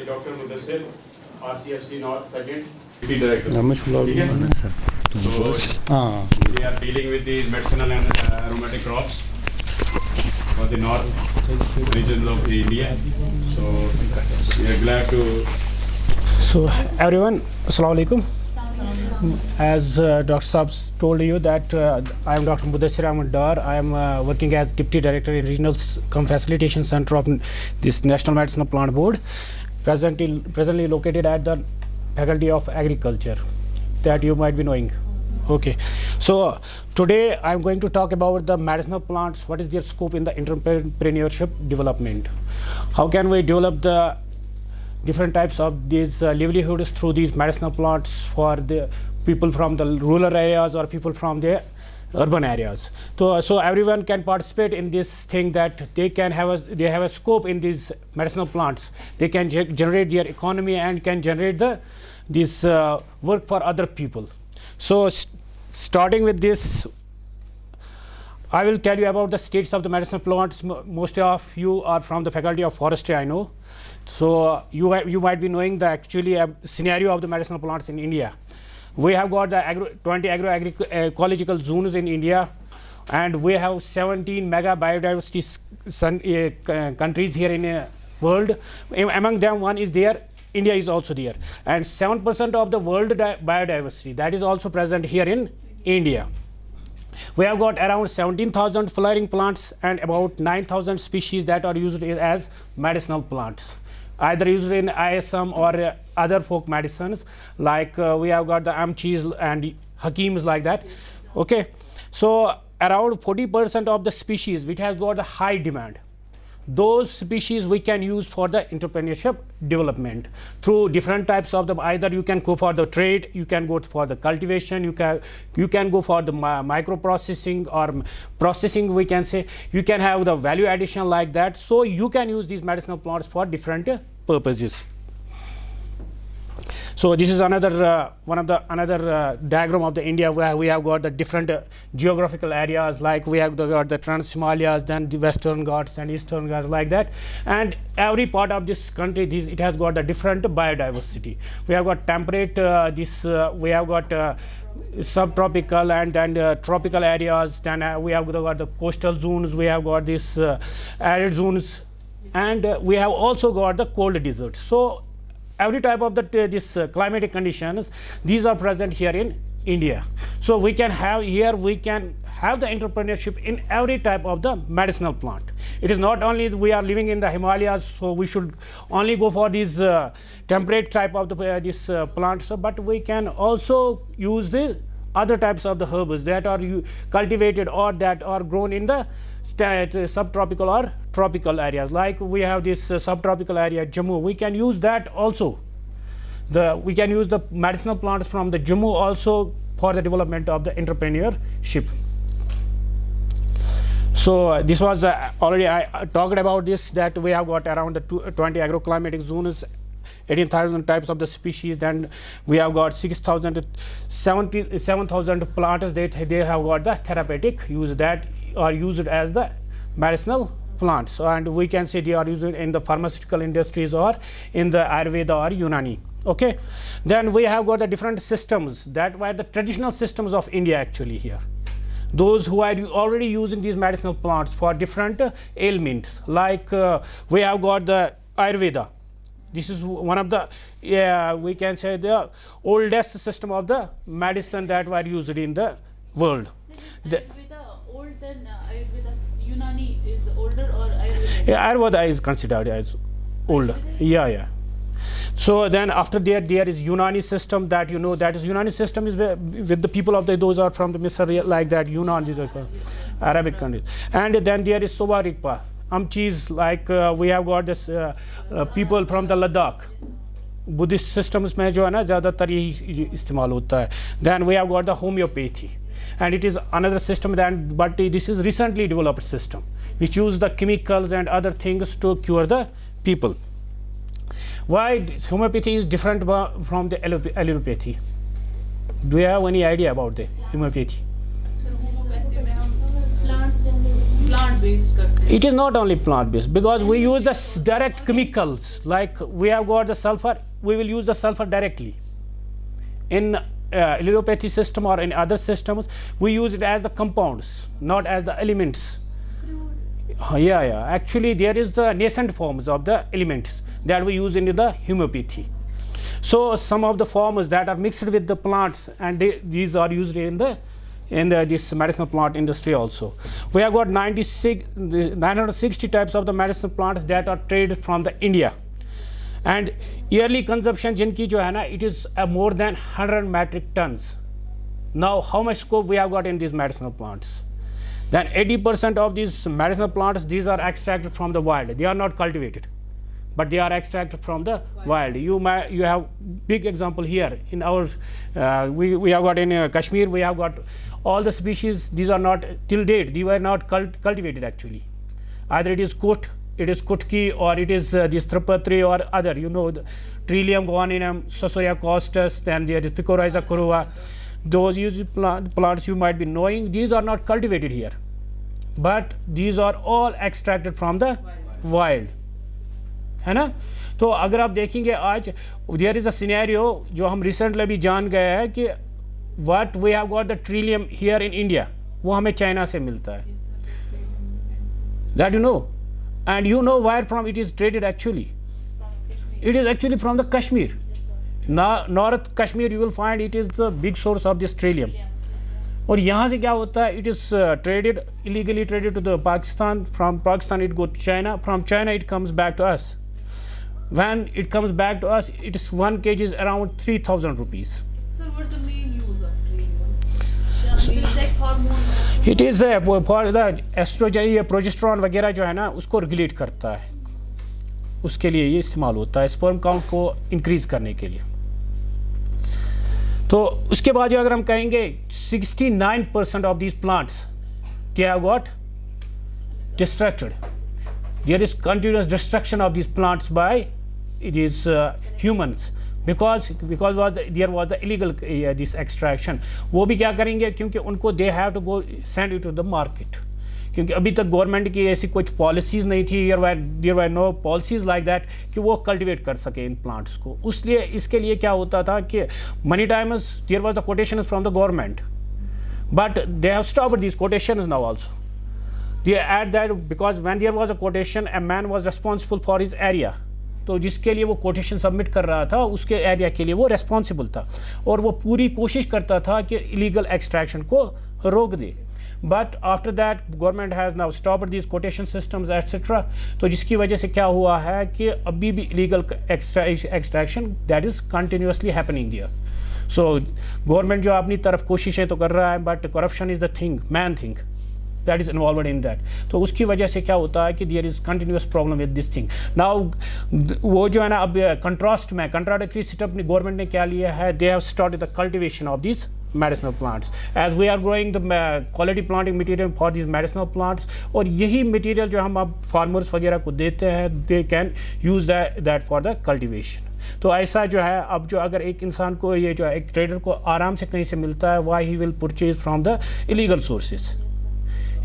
Dr. Mudasir, RCFC North Second Deputy Director. So we are dealing with the medicinal and aromatic crops for the north regions of India. So we are glad to. So everyone, Assalamu alaikum. As Dr. Saab told you that I am Dr. Mudasir Ahmad. I am working as Deputy Director in Regional Facilitation Center of this National Medicinal Plant Board, presently located at the Faculty of Agriculture, that you might be knowing. Okay, so today I am going to talk about the medicinal plants. What is their scope in the entrepreneurship development? How can we develop the different types of these livelihoods through these medicinal plants for the people from the rural areas or people from the urban areas. So everyone can participate in this thing, that they have a scope in these medicinal plants. They can generate their economy and can generate this work for other people. So starting with this, I will tell you about the states of the medicinal plants. Most of you are from the Faculty of Forestry, I know. So you might be knowing the actually scenario of the medicinal plants in India. We have got the 20 agro-ecological zones in India, and we have 17 mega biodiversity countries here in the world. Among them, one is there, India is also there, and 7% of the world biodiversity that is also present here in India. We have got around 17,000 flowering plants and about 9,000 species that are used as medicinal plants, either used in ISM or other folk medicines, like we have got the amchis and hakims like that. Okay, so around 40% of the species which has got a high demand, those species we can use for the entrepreneurship development through different types of them. Either you can go for the trade, you can go for the cultivation, you can go for the micro processing or processing, we can say. You can have the value addition like that. So you can use these medicinal plants for different purposes. So this is another another diagram of the India, where we have got the different geographical areas, like we have got the Trans-Himalayas, then the Western Ghats and Eastern Ghats like that. And every part of this country, it has got a different biodiversity. We have got temperate, we have got subtropical and then tropical areas. Then we have got the coastal zones. We have got this arid zones, and we have also got the cold deserts. So every type of this climatic conditions, these are present here in India. So we can have here, we can have the entrepreneurship in every type of the medicinal plant. It is not only we are living in the Himalayas, so we should only go for these temperate type of this plants, but we can also use the other types of the herbs that are cultivated or that are grown in the subtropical or tropical areas. Like we have this subtropical area Jammu, we can use that also. We can use the medicinal plants from the Jammu also for the development of the entrepreneurship. So this was already I talked about this, that we have got around the 20 agroclimatic zones, 18,000 types of the species. Then we have got 7,000 plants that they have got the therapeutic use, that are used as the medicinal plants. So, and we can say they are used in the pharmaceutical industries or in the Ayurveda or Unani. Okay, then we have got the different systems that were the traditional systems of India actually here. Those who are already using these medicinal plants for different ailments, like we have got the Ayurveda. This is one of the, we can say, the oldest system of the medicine that were used in the world. Old than Ayurveda, Unani is older, or Ayurveda? Yeah, Ayurveda is considered as older. Yeah. So then after there is Unani system, that you know, that is Unani system is with the people of those are from the Misr, like that, Yunan, these are Arabic countries. And then there is Soba Rigpa, Amchis, like we have got this people from the Ladakh. Buddhist systems में जो है ना ज़्यादातर यही इस्तेमाल होता है. Then we have got the homeopathy, and it is another system, but this is recently developed system which use the chemicals and other things to cure the people. Why homeopathy is different from the allopathy? Do you have any idea about the homeopathy? So homeopathy में हम plants plant based करते हैं. It is not only plant based, because we use the direct chemicals, like we have got the sulfur, we will use the sulfur directly. In allelopathy system or in other systems, we use it as the compounds, not as the elements. Yeah, actually there is the nascent forms of the elements that we use in the homeopathy. So some of the forms that are mixed with the plants, and these are used in this medicinal plant industry also. We have got 960 types of the medicinal plants that are traded from the India, and yearly consumption jinki jo hai na, it is more than 100 metric tons. Now how much scope we have got in these medicinal plants? Then 80% of these medicinal plants, these are extracted from the wild. They are not cultivated, but they are extracted from the wild. You have big example here in our we have got in Kashmir, we have got all the species. These are not till date, they were not cultivated actually. Either it is kut, it is kutki, or it is this tripatri or other, the Trillium guaninum, Sasoria costus, then there is Picorrhiza curua. Those plants you might be knowing, these are not cultivated here, but these are all extracted from the wild, है ना. तो अगर आप देखेंगे आज there is a scenario जो हम recently भी जान गए हैं कि what we have got the trillium here in India, वो हमें चाइना से मिलता है. That you know, and you know where from it is traded actually. It is actually from the Kashmir. North Kashmir, you will find it is the big source of this trillium. और यहाँ से क्या होता है, it is traded, illegally traded to the Pakistan. From Pakistan it goes to China. From China it comes back to us. When it comes back to us, it is 1 kg is around 3,000 rupees. Sir, what's the main use of trillium? Sex hormone. It is for the estrogen या progesterone वगैरह जो है ना, उसको regulate करता है. उसके लिए ये इस्तेमाल होता है, स्पर्म काउंट को इंक्रीज करने के लिए. तो उसके बाद जो अगर हम कहेंगे 69% of these plants they have got destructed. There is continuous destruction of these plants by these humans because there was the illegal this extraction. वो भी क्या करेंगे, क्योंकि उनको they have to go send it to the market. क्योंकि अभी तक government की ऐसी कुछ पॉलिसीज़ नहीं थी, there were no policies like that कि वो कल्टिवेट कर सके इन प्लांट्स को. उसलिए इसके लिए क्या होता था कि many times there was the quotations from the government, but they have stopped these quotations now also. They at that because when there was a quotation a man was responsible for his area. तो जिसके लिए वो quotation submit कर रहा था उसके area के लिए वो रिस्पॉन्सिबल था, और वो पूरी कोशिश करता था कि इलीगल एक्सट्रैक्शन को रोक दे. But after that government has now stopped these quotation systems etc. तो जिसकी वजह से क्या हुआ है कि अभी भी illegal extraction that is continuously happening there. So government जो अपनी तरफ कोशिशें तो कर रहा है, but corruption is the thing, main thing that is involved in that. तो उसकी वजह से क्या होता है कि there is continuous problem with this thing. Now वो जो है ना, अब contrast में contradictory setup ने government ने क्या लिया है, they have started the cultivation of these medicinal plants. As we are growing the quality planting material for these medicinal plants, और यही material जो हम अब farmers वगैरह को देते हैं, they can use that for the cultivation. तो ऐसा जो है, अब जो अगर एक इंसान को ये जो एक ट्रेडर को आराम से कहीं से मिलता है, why he will purchase from the illegal sources.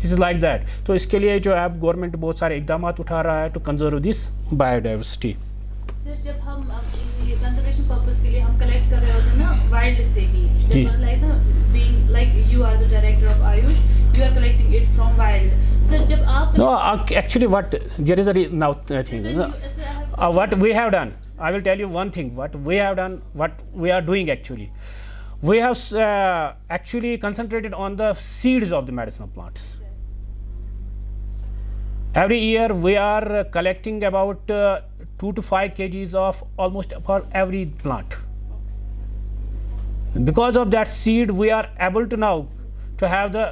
It's like that. तो इसके लिए जो है अब गवर्नमेंट बहुत सारे इकदाम उठा रहा है to conserve this biodiversity. Sir जब हम कंजर्वेशन पर्पस के लिए हम कलेक्ट कर रहे होते हैं ना वाइल्ड से ही, जब लाइक ना being like you are the director of AYUSH, you are collecting it from wild. Sir जब आप No, actually what there is a now thing, what we have done, I will tell you one thing, what we have done, what we are doing actually. We have actually concentrated on the seeds of the medicinal plants. Every year we are collecting about 2 to 5 kgs of almost for every plant. Because of that seed, we are able to now to have the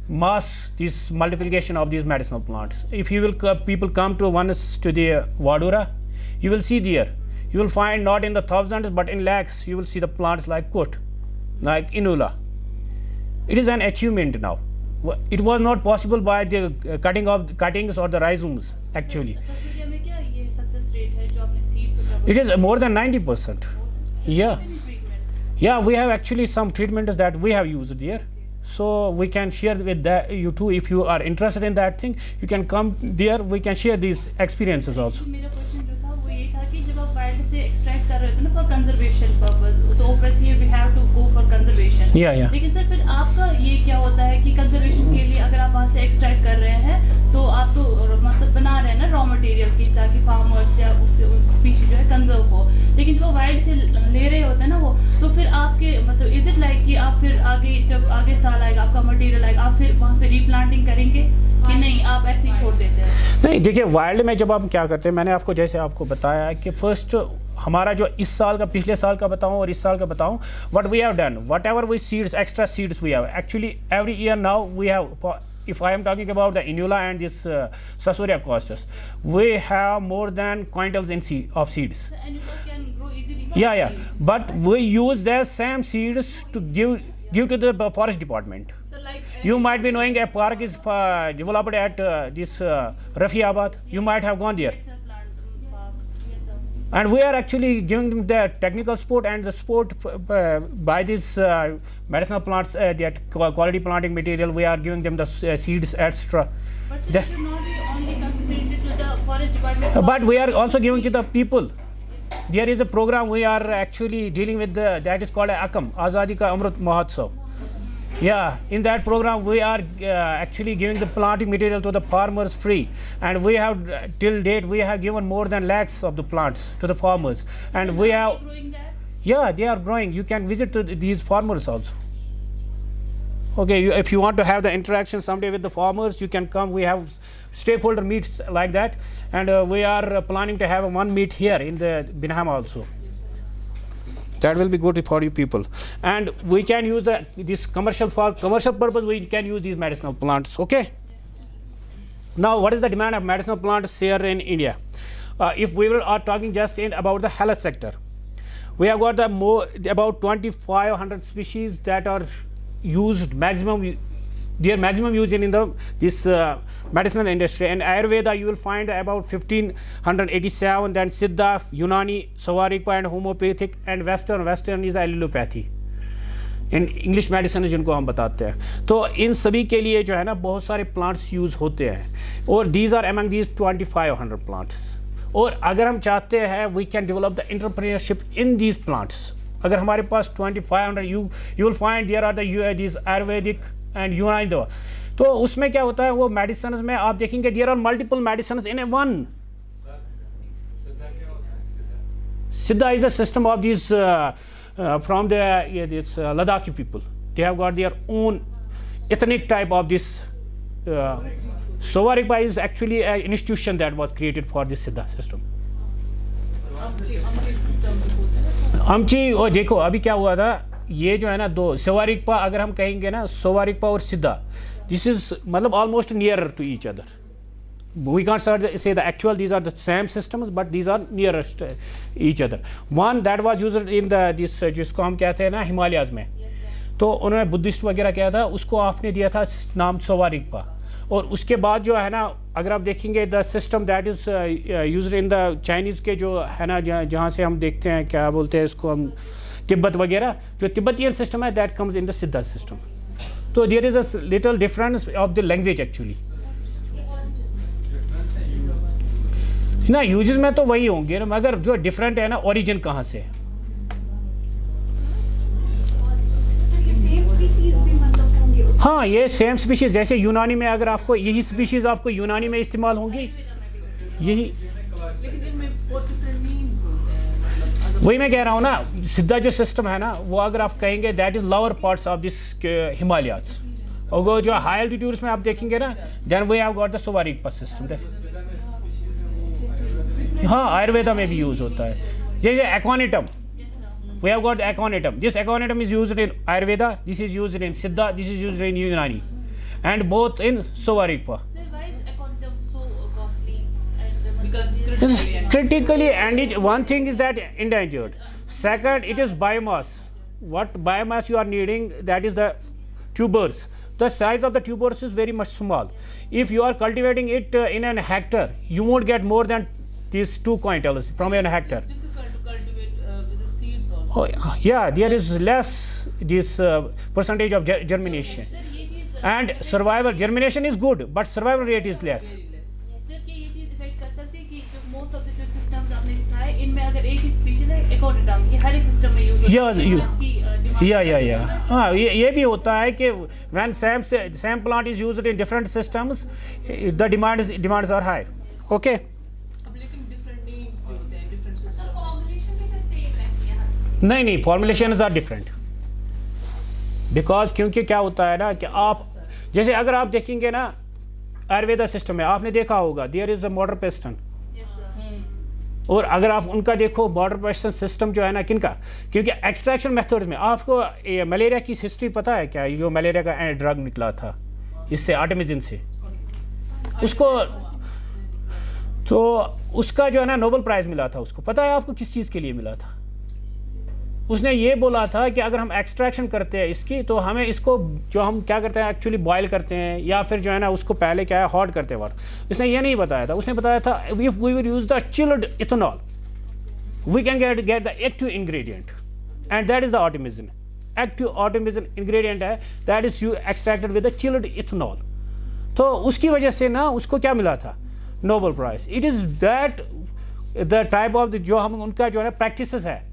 mass this multiplication of these medicinal plants. If you will people come to the Vadura, you will see there. You will find not in the thousands but in lakhs. You will see the plants like kut, like inula. It is an achievement now. It was not possible by the cuttings or the rhizomes actually. It is more than 90%. Yeah, we have actually some treatments that we have used there. so we can share with that you too. If you are interested in that thing, you can come there, we can share these experiences also. मेरा question जो था वो ये था कि जब आप wild से एक्सट्रैक्ट कर रहे थे ना फॉर कंजर्वेशन पर्पस, तो obviously we have to go for conservation. Yeah. लेकिन सर फिर आपका ये क्या होता है कि कंजर्वेशन के लिए अगर आप वहाँ से एक्सट्रैक्ट कर रहे हैं तो आप तो मतलब बना रहे हैं ना रॉ मटेरियल की, ताकि फार्मर्स या उससे स्पीशीज जो है कंजर्व हो, लेकिन जब वो वाइल्ड से ले रहे होते हैं ना वो, तो फिर आपके मतलब इज इट लाइक कि आप फिर आगे जब आगे साल आएगा आपका मटेरियल आएगा, आप फिर वहाँ पे रीप्लांटिंग करेंगे कि नहीं, आप ऐसे ही छोड़ देते हैं? नहीं, देखिए वाइल्ड में जब हम क्या करते हैं, मैंने आपको जैसे आपको बताया कि फर्स्ट हमारा जो इस साल का, पिछले साल का बताऊं और इस साल का बताऊं, what we have done, whatever we seeds, extra seeds we have actually every year now we have, if I am talking about the inula and this SKUAST-K, we have more than quintals in of seeds. The annual can grow easily. Yeah, but we use the same seeds to give to the forest department. So like You might be knowing a park is developed at this Rafiabad. You might have gone there. It's a plant park. Yes, sir. And we are actually giving them the technical support and the support by this medicinal plants, that quality planting material. We are giving them the seeds, etc. But sir, The- it should not be only concentrated to the forest department. But we are also giving to the people. There is a program we are actually dealing with, that is called AKAM, Azadi Ka Amrit Mahotsav. Yeah, in that program we are actually giving the planting material to the farmers free, and we have till date we have given more than lakhs of the plants to the farmers, and we Are have, they growing that? yeah, they are growing. You can visit to these farmers also. Okay, if you want to have the interaction someday with the farmers, you can come. We have stakeholder meets like that, and we are planning to have one meet here in the Binham also. That will be good for you people, and we can use this commercial for commercial purpose. We can use these medicinal plants. Okay. Now, what is the demand of medicinal plants here in India? If we are talking just about the health sector, we have got about 2,500 species that are used maximum. Their maximum use in this medicinal industry. And Ayurveda, you will find about 1,587. Then Siddha, Unani, Savarikpa, and homeopathic, and Western. Western is allopathy. In English medicine जिनको हम बताते हैं, तो इन सभी के लिए जो है ना बहुत सारे प्लांट्स यूज़ होते हैं, और these are among these 2,500 plants. और अगर हम चाहते हैं we can develop the entrepreneurship in these plants. अगर हमारे पास 2,500 you will find there are these Ayurvedic and Unani दवा, तो उसमें क्या होता है, वो मेडिसिन में आप देखेंगे there are multiple medicine in a one. Siddha is a system of this from the Ladakhi people. They have got their own ethnic type of this. Savarikpa is actually an institution that was created for this Siddha system. Amchi, और देखो अभी क्या हुआ था, ये जो है ना दो सवारिकपा, अगर हम कहेंगे ना सवारिकपा और सिद्धा, this is मतलब almost nearer to each other. We can't say the actual these are the same systems, but these are nearest each other. One that was used in this जिसको हम कहते हैं ना हिमालयाज में, तो उन्होंने बुद्धिस्ट वगैरह क्या था, उसको आपने दिया था नाम सवारिकपा. और उसके बाद जो है ना, अगर आप देखेंगे the system that is used in the Chinese के जो है ना, जहाँ से हम देखते हैं क्या बोलते हैं इसको हम, तिब्बत वगैरह, जो तिब्बतियन सिस्टम है that comes in the Siddha system. तो there is a little difference of the language actually ना. यूजेस में तो वही होंगे मगर जो डिफरेंट है ना, ओरिजिन कहाँ से. हाँ, ये सेम स्पीशीज, जैसे यूनानी में अगर आपको यही स्पीशीज आपको यूनानी में इस्तेमाल होंगी, यही वही मैं कह रहा हूँ ना. सिद्धा जो सिस्टम है ना, वो अगर आप कहेंगे that is lower parts of this Himalayas, और वो जो हाई एल्टीट्यूड्स में आप देखेंगे ना, then we have got the Sowa Rigpa system. हाँ, आयुर्वेदा में भी यूज़ होता है. जैसे aconitum, we have got aconitum. This aconitum is used in Ayurveda, this is used in Siddha, this is used in Unani, and both in Savarikpa. Sir, why is aconitum so costly? And Because It's critically, and one thing is that endangered. Second, it is biomass. What biomass you are needing, that is the tubers. The size of the tubers is very much small. If you are cultivating it in an hectare, you won't get more than these 2 quintals from an hectare. it's difficult to cultivate with the seeds also. Oh, yeah, there is less this percentage of germination. Sir ये चीज And survival, germination is good, but survival rate is less. Sir क्या ये चीज effect कर सकती है कि जो मोस्ट ऑफ द जो सिस्टम्स आपने दिखाए इनमें अगर एक ही स्पीशीज है एकोडिडम ये हर एक सिस्टम में यूज Yeah. हाँ, ये भी होता है कि when same plant is used in different systems, the demands are higher. Okay. अब लेकिन different needs भी होते हैं different सर systems. फॉर्मुलेशन भी तो सेम रहती है हर नहीं, formulations are different. Because क्योंकि क्या होता है ना कि आप जैसे अगर आप देखेंगे ना आयुर्वेदा सिस्टम में आपने देखा होगा there is a motor piston, और अगर आप उनका देखो बॉर्डर पिस्टन सिस्टम जो है ना किनका, क्योंकि एक्सट्रैक्शन मेथड्स में आपको मलेरिया की हिस्ट्री पता है क्या, जो मलेरिया का ड्रग निकला था इससे आर्टेमिजिन से, उसको तो उसका जो है ना नोबेल प्राइज़ मिला था उसको, पता है आपको किस चीज़ के लिए मिला था? उसने ये बोला था कि अगर हम एक्सट्रैक्शन करते हैं इसकी तो हमें इसको जो हम क्या करते हैं एक्चुअली बॉयल करते हैं या फिर जो है ना उसको पहले क्या है हॉट करते हैं वाटर। इसने ये नहीं बताया था, उसने बताया था if we will use the chilled ethanol we can get the active ingredient and that is the artemisinin. Active artemisinin ingredient है that is you extracted with the chilled ethanol. तो उसकी वजह से ना उसको क्या मिला था Nobel prize. It is that the type of जो हम उनका जो है ना प्रैक्टिसेस है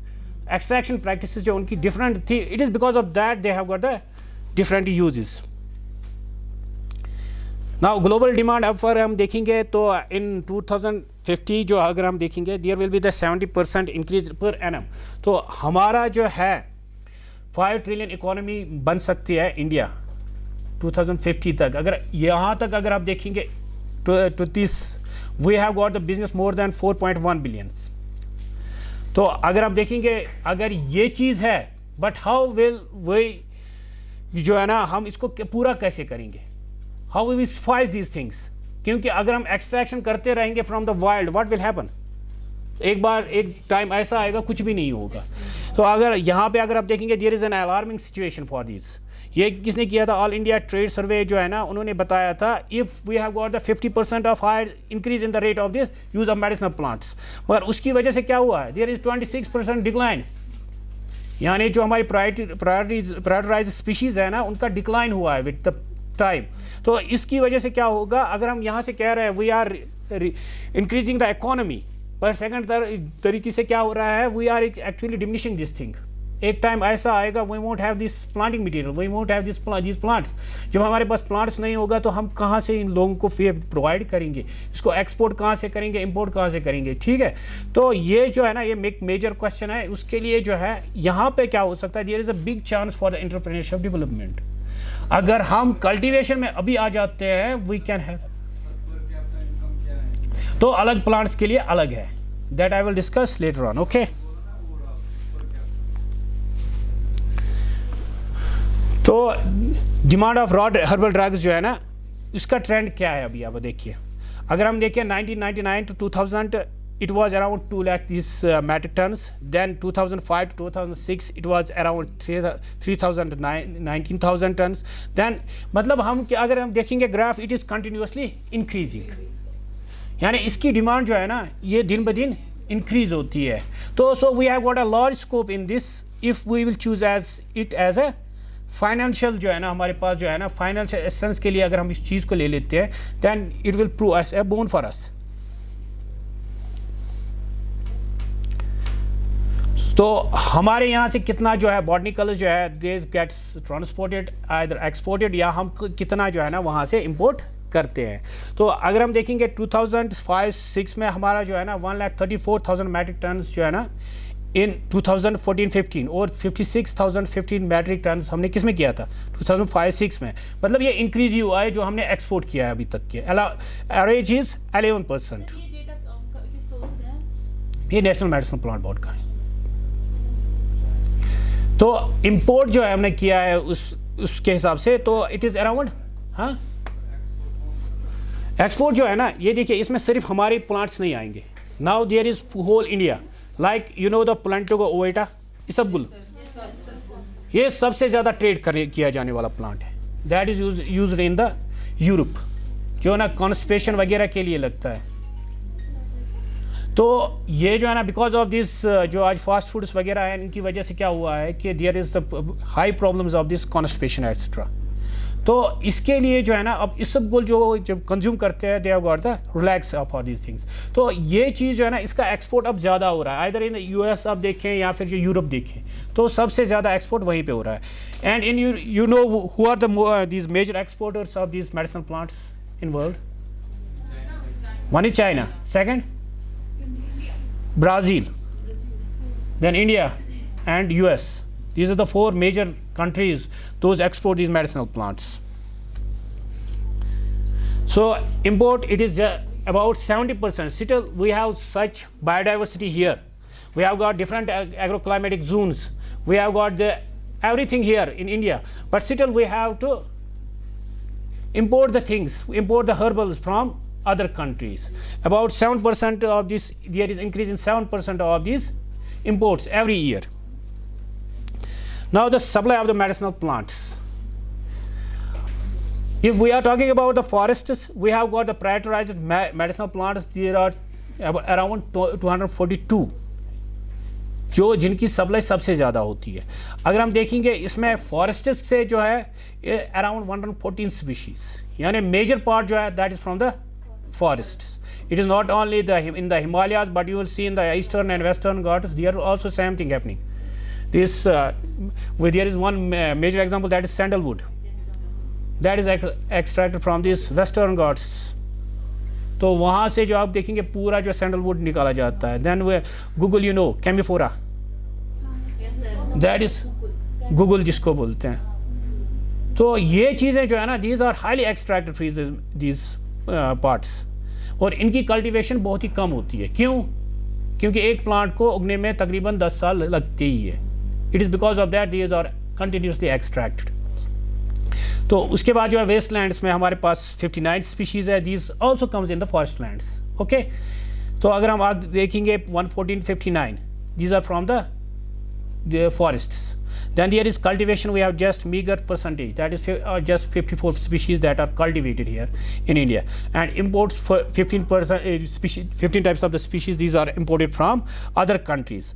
एक्सट्रैक्शन प्रैक्टिसेस जो उनकी डिफरेंट थी, it is because of that they have got the different uses. Now global demand अब फॉर हम देखेंगे तो इन 2050 जो अगर हम देखेंगे there will be the 70% increase per annum. तो हमारा जो है 5 ट्रिलियन इकोनॉमी बन सकती है इंडिया 2050 तक। अगर यहाँ तक अगर आप देखेंगे to this we have got the business more than 4.1 billions। तो अगर आप देखेंगे अगर ये चीज़ है बट हाउ विल वी जो है ना हम इसको पूरा कैसे करेंगे, how we spice these things, क्योंकि अगर हम एक्सट्रैक्शन करते रहेंगे from the wild what will happen, एक टाइम ऐसा आएगा कुछ भी नहीं होगा। तो अगर यहाँ पे अगर आप देखेंगे there is an alarming situation for this. ये किसने किया था, ऑल इंडिया ट्रेड सर्वे जो है ना उन्होंने बताया था if we have got the 50% of higher increase in the rate of this use of medicinal plants, मगर उसकी वजह से क्या हुआ है देयर इज़ 26% डिक्लाइन, यानी जो हमारी प्रायोरिटाइज स्पीशीज़ है ना उनका डिक्लाइन हुआ है विद द टाइम। तो इसकी वजह से क्या होगा, अगर हम यहाँ से कह रहे हैं we are increasing the economy पर सेकंड तरीके से क्या हो रहा है we are actually diminishing this thing. एक टाइम ऐसा आएगा we won't have this planting material, we won't have this plants. जब हमारे पास प्लांट्स नहीं होगा तो हम कहाँ से इन लोगों को प्रोवाइड करेंगे, इसको एक्सपोर्ट कहाँ से करेंगे, इंपोर्ट कहाँ से करेंगे, ठीक है। तो ये जो है ना ये एक मेजर क्वेश्चन है, उसके लिए जो है यहाँ पे क्या हो सकता है there is a big chance for the entrepreneurship development. अगर हम कल्टिवेशन में अभी आ जाते हैं वी कैन हैव, तो अलग प्लांट्स के लिए अलग है, that I will discuss later on. Okay, तो demand of raw herbal drugs जो है ना इसका ट्रेंड क्या है अभी आप देखिए। अगर हम देखिए 1999 to 2000 it was around 2 lakh this metric tons, then 2005 to 2006 it was around 19,000 tons, then मतलब हम अगर हम देखेंगे graph it is continuously increasing, यानी इसकी डिमांड जो है ना ये दिन ब दिन इंक्रीज होती है। तो so we have got a large scope in this if we will choose as it as a financial जो है ना हमारे पास जो है ना फाइनेंशियल एसेंस के लिए अगर हम इस चीज़ को ले लेते हैं then it will prove as a boon for us. तो हमारे यहाँ से कितना जो है बॉटनिकल जो है this gets transported either exported या हम कितना जो है ना वहाँ से इंपोर्ट करते हैं। तो अगर हम देखेंगे 2005-06 में हमारा जो है ना 1,34,000 मैट्रिक टन जो है ना इन 2014-15 और 56,015 मैट्रिक टन हमने किस में किया था 2005-06 में, मतलब ये इंक्रीज ही हुआ है जो हमने एक्सपोर्ट किया है अभी तक के। Average is 11%। ये डेटा किस सोर्स से है? ये नेशनल मेडिसिनल प्लांट बोर्ड का है। तो इंपोर्ट जो है हमने किया है उसके हिसाब से तो इट इज़ अराउंड, हाँ एक्सपोर्ट जो है ना ये देखिए इसमें सिर्फ हमारे प्लांट्स नहीं आएंगे, now there is whole India like you know the plantago ovata isabgol, ये सबसे ज़्यादा ट्रेड किया जाने वाला प्लांट है, that is used in the Europe जो ना कॉन्स्टिपेशन वगैरह के लिए लगता है। तो ये जो है ना बिकॉज ऑफ दिस जो आज फास्ट फूड्स वगैरह हैं इनकी वजह से क्या हुआ है कि there is the high problems of this constipation etcetera. तो इसके लिए जो है ना अब इस सब को जो जब कंज्यूम करते हैं दे have got the relax for these things. तो ये चीज़ जो है ना इसका एक्सपोर्ट अब ज़्यादा हो रहा है, आइदर इन यूएस आप देखें या फिर जो यूरोप देखें, तो सबसे ज़्यादा एक्सपोर्ट वहीं पे हो रहा है। And in you know who are the these major exporters of these medicinal plants in world? One is China, second Brazil, then India and US. These are the 4 major countries those export these medicinal plants. So import it is about 70%. Still we have such biodiversity here. We have got different agroclimatic zones. We have got the everything here in India, but still we have to import the things, import the herbals from other countries. About 7% of this, there is increase in 7% of these imports every year. Now the supply of the medicinal plants. If we are talking about the forests, we have got the prioritized medicinal plants. There are around 242 जो जिनकी supply सबसे ज़्यादा होती है। अगर हम देखेंगे इसमें फॉरेस्ट्स से जो है अराउंड 114 स्पीशीज़, यानी मेजर पार्ट जो है that is from the forests. It is not only in the Himalayas, but you will see in the eastern and western Ghats there are also same thing happening. This there is one major example, that is sandalwood. That is extracted from these western Ghats. तो वहाँ से जो आप देखेंगे पूरा जो sandalwood निकाला जाता है। Then we Google, you know, कैम्बिफोरा, that is Google जिसको बोलते हैं। तो ये चीज़ें जो है ना these are highly extracted from these parts, और इनकी कल्टीवेशन बहुत ही कम होती है। क्यों? क्योंकि एक प्लांट को उगने में तकरीबन 10 साल लगते ही है। It is because of that these are continuously extracted. तो उसके बाद जो है वेस्ट लैंड्स में हमारे पास 59 स्पीशीज़ है, these also comes in the forest lands. Okay, तो अगर हम आज देखेंगे 11459 these are from the forests. Then there is cultivation, we have just meager percentage, that is just 54 species that are cultivated here in India, and imports for 15% species, 15 types of the species, these are imported from other countries.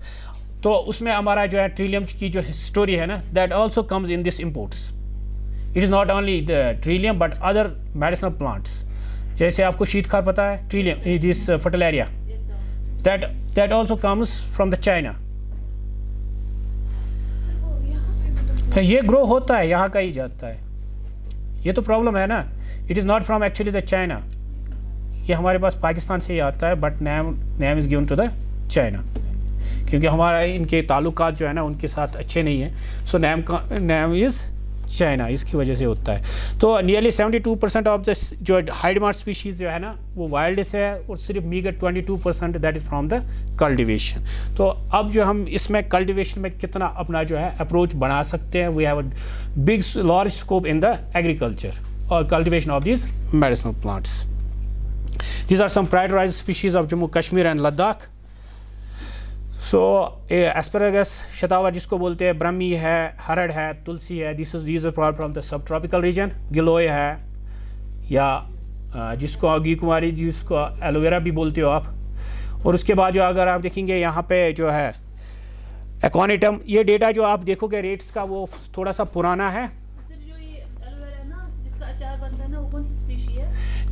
तो उसमें हमारा जो है Trillium की जो story है ना, that also comes in this imports. It is not only the trillium but other medicinal plants. जैसे आपको शीतखार पता है, trillium, this fertilaria, that also comes from the China. ये ग्रो होता है, यहाँ का ही जाता है। ये तो प्रॉब्लम है ना, it is not from actually the China, ये हमारे पास पाकिस्तान से ही आता है, but name is given to the China, क्योंकि हमारा इनके ताल्लुकात जो है ना उनके साथ अच्छे नहीं हैं। सो नेम इज़ चाइना, इसकी वजह से होता है। तो नियरली 72% ऑफ द जो हाई डिमांड स्पीशीज़ जो है ना वो वाइल्ड से है, और सिर्फ meagre 22% that is from the cultivation. तो अब जो हम इसमें कल्टिवेशन में कितना अपना जो है अप्रोच बना सकते हैं, we have a big large scope in the agriculture और cultivation of this medicinal plants. These are some prioritized species of Jammu Kashmir and Ladakh. So asparagus, shatavari जिसको बोलते हैं, ब्रह्मी है, हरड़ है, तुलसी है, these are from the subtropical region. Giloy है, या जिसको घी कुमारी, जिसको एलोवेरा भी बोलते हो आप। और उसके बाद जो अगर आप देखेंगे यहाँ पे जो है एक्वानिटम, ये डेटा जो आप देखोगे रेट्स का वो थोड़ा सा पुराना है।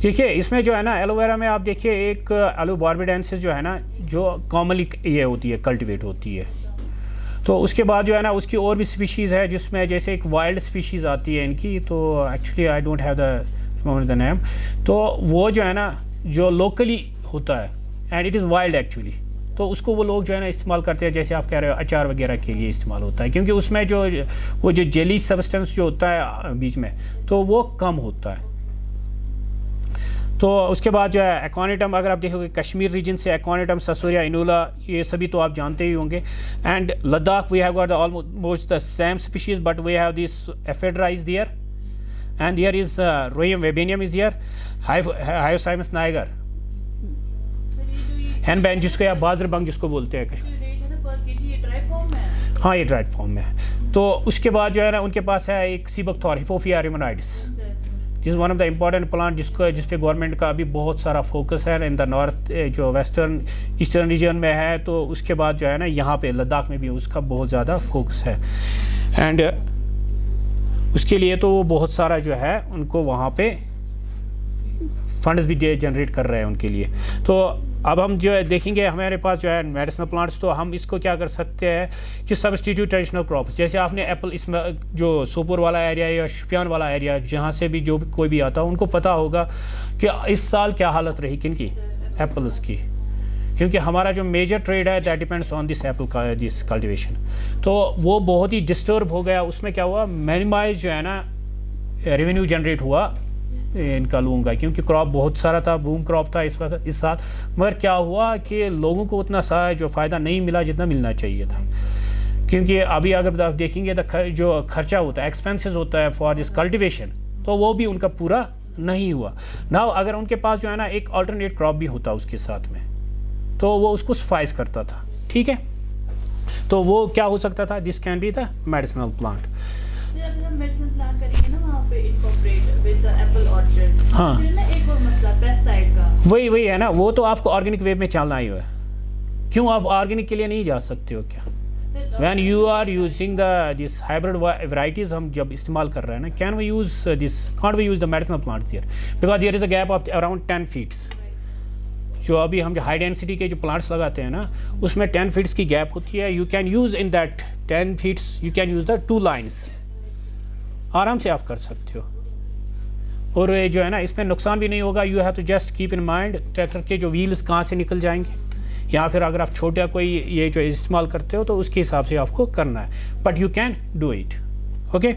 देखिए इसमें जो है ना एलोवेरा में आप देखिए एक एलो बार्बेडेंसिस जो है ना जो कॉमनली ये होती है, कल्टीवेट होती है। तो उसके बाद जो है ना उसकी और भी स्पीशीज़ है, जिसमें जैसे एक वाइल्ड स्पीशीज़ आती है इनकी, तो actually I don't have the name. तो वो जो है ना जो लोकली होता है and it is wild actually, तो उसको वो लोग जो है ना इस्तेमाल करते हैं, जैसे आप कह रहे हो अचार वगैरह के लिए इस्तेमाल होता है, क्योंकि उसमें जो वो जो जेली सब्सटेंस जो होता है बीच में, तो वो कम होता है। तो उसके बाद जो है एक्वानिटम, अगर आप देखोगे कश्मीर रीजन से एक्वानिटम, ससुरिया, इनोला, ये सभी तो आप जानते ही होंगे। And Ladakh we have got almost the same species, but we have this ephedra is there, and there is rheum webbianum is there, hyoscyamus niger, henbane जिसको या बाजरबंग जिसको बोलते हैं कश्मीर। हाँ, ये ड्राइड फॉर्म में है। तो उसके बाद जो है ना उनके पास है एक sea buckthorn, hippophae rhamnoides, is one of the important plant जिस पे गवर्नमेंट का अभी बहुत सारा फोकस है इन द नॉर्थ, जो वेस्टर्न ईस्टर्न रीजन में है, तो उसके बाद जो है ना यहाँ पे लद्दाख में भी उसका बहुत ज़्यादा फोकस है। एंड उसके लिए तो वो बहुत सारा जो है उनको वहाँ पे फंड्स भी जनरेट कर रहे हैं उनके लिए। तो अब हम जो है देखेंगे हमारे पास जो है मेडिसिनल प्लांट्स, तो हम इसको क्या कर सकते हैं कि सब्सटीट्यूट ट्रेडिशनल क्रॉप्स, जैसे आपने एप्पल, इसमें जो सोपोर वाला एरिया या शुपियान वाला एरिया जहाँ से भी जो भी कोई भी आता है उनको पता होगा कि इस साल क्या हालत रही किन की, एप्पल्स की, क्योंकि हमारा जो मेजर ट्रेड है that depends on this Apple का दिस कल्टिवेशन। तो वो बहुत ही डिस्टर्ब हो गया, उसमें क्या हुआ, मिनिमाइज जो है ना रेवेन्यू जनरेट हुआ इनका लोगों का, क्योंकि क्रॉप बहुत सारा था, बूम क्रॉप था इस वक्त इस साल, मगर क्या हुआ कि लोगों को उतना सा जो फ़ायदा नहीं मिला जितना मिलना चाहिए था। क्योंकि अभी अगर आप देखेंगे तो जो खर्चा होता है, एक्सपेंसेस होता है फॉर दिस कल्टिवेशन, तो वो भी उनका पूरा नहीं हुआ ना। अगर उनके पास जो है ना एक अल्टरनेट क्रॉप भी होता उसके साथ में, तो वो उसको सफाइस करता था, ठीक है। तो वो क्या हो सकता था, this can be the medicinal plant. अगर हम मेडिसिनल प्लांट करेंगे ना वहाँ पे incorporate with the Apple orchard, हाँ, फिर ना एक और मसला पेस्टिसाइड का, वही है ना, वो तो आपको ऑर्गेनिक वे में चलना ही है। क्यों आप ऑर्गेनिक के लिए नहीं जा सकते हो क्या? When you are using this hybrid varieties हम जब इस्तेमाल कर रहे हैं ना, can we use can't we use the medicinal plants here? Because there is a gap of around 10 feet. जो अभी हम जो हाई डेंसिटी के जो प्लांट्स लगाते हैं ना, उसमें 10 फीट्स की गैप होती है। You can use in that 10 feets, you can use the 2 lines, आराम से आप कर सकते हो। और ये जो है ना इसमें नुकसान भी नहीं होगा। You have to just keep in mind tractor के जो व्हील्स कहाँ से निकल जाएंगे, या फिर अगर आप छोटा कोई ये जो इस्तेमाल करते हो तो उसके हिसाब से आपको करना है, but you can do it, okay.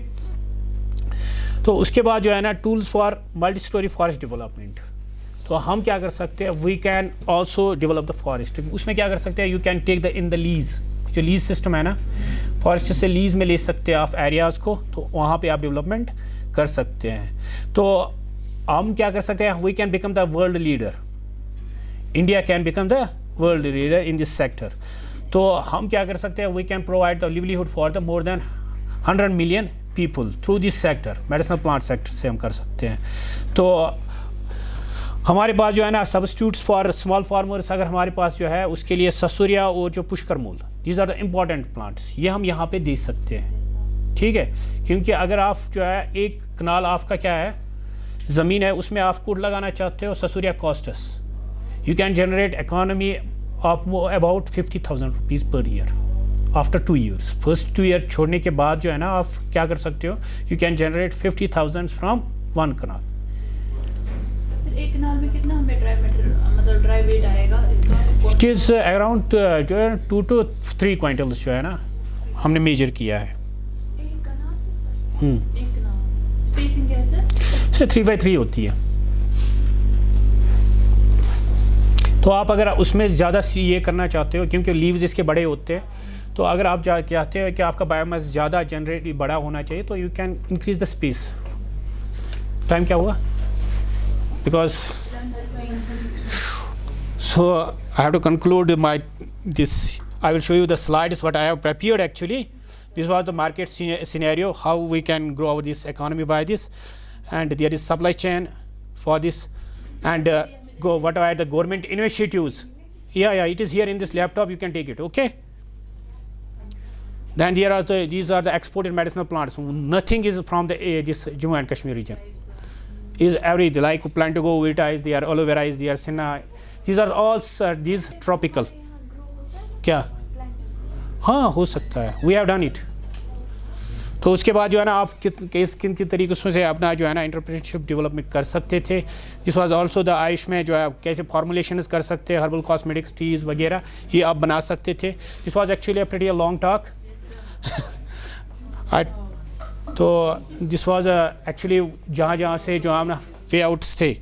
तो उसके बाद जो है ना tools for multi storey forest development, तो हम क्या कर सकते हैं, we can also develop the forest. उसमें क्या कर सकते हैं, you can take the in the lease, जो लीज सिस्टम है ना, फॉरेस्ट से लीज में ले सकते हैं आप एरियाज़ को, तो वहाँ पे आप डेवलपमेंट कर सकते हैं। तो हम क्या कर सकते हैं, we can become the world leader, India can become the world leader in this sector. तो हम क्या कर सकते हैं, we can provide the livelihood for the more than 100 million people through this sector, medicinal plant sector से हम कर सकते हैं। तो हमारे पास जो है ना सब्स्टिट्यूट्स फॉर स्मॉल फार्मर्स, अगर हमारे पास जो है उसके लिए ससुरिया और जो पुष्कर मूल, these are the important plants, ये हम यहाँ पे दे सकते हैं, ठीक है। क्योंकि अगर आप जो है एक कनाल आपका क्या है ज़मीन है, उसमें आप कुड लगाना चाहते हो saussurea costus, you can generate economy of about 50,000 rupees per year after 2 years। First 2 year छोड़ने के बाद जो है ना आप क्या कर सकते हो, यू कैन जनरेट 50,000 फ्रॉम 1 कनाल। एक कनाल में कितना हमें ड्राई मैटर मतलब ड्राई वेट आएगा इसका? इट इज़ अराउंड जो है 2 to 3 क्विंटल्स जो है ना हमने मेजर किया है। एक कनाल से सर? एक कनाल स्पेसिंग कैसे? से 3 by 3 होती है। तो आप अगर उसमें ज़्यादा ये करना चाहते हो, क्योंकि लीव्स इसके बड़े होते हैं, तो अगर आप चाहते हो कि आपका बायोमास ज़्यादा जनरेट बड़ा होना चाहिए, तो you can increase the space. Time क्या हुआ? Because so I have to conclude this. I will show you the slides what I have prepared actually. This was the market scenario, how we can grow this economy by this, and there is supply chain for this, and what are the government initiatives. Yeah, it is here in this laptop, you can take it, okay. Then there are these are the exported medicinal plants. Nothing is from the this Jammu and Kashmir region. Is every like Plantago vita is there, aloe vera is there, senna, these are all these tropical. क्या? हाँ हो सकता है, we have done it. तो उसके बाद जो है ना आप किन तरीक़ों से अपना जो है ना एंटरप्रेन्योरशिप डेवलपमेंट कर सकते थे। This was also the Ayush में जो है कैसे फॉर्मुलेशंस कर सकते हैं, हर्बल कॉस्मेटिक्स टीज़ वगैरह ये आप बना सकते थे। This was actually a pretty long talk. तो दिस वाज एक्चुअली जहाँ से जो हम ना वे आउट्स थे,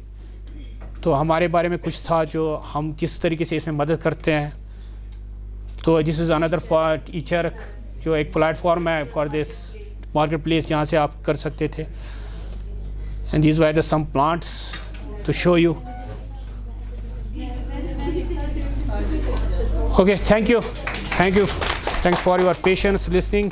तो हमारे बारे में कुछ था जो हम किस तरीके से इसमें मदद करते हैं। तो this is another for teacher, जो एक प्लेटफॉर्म है फॉर दिस मार्केट प्लेस जहाँ से आप कर सकते थे। And this were the some plants to show you. Okay, thank you, thanks for your patience listening.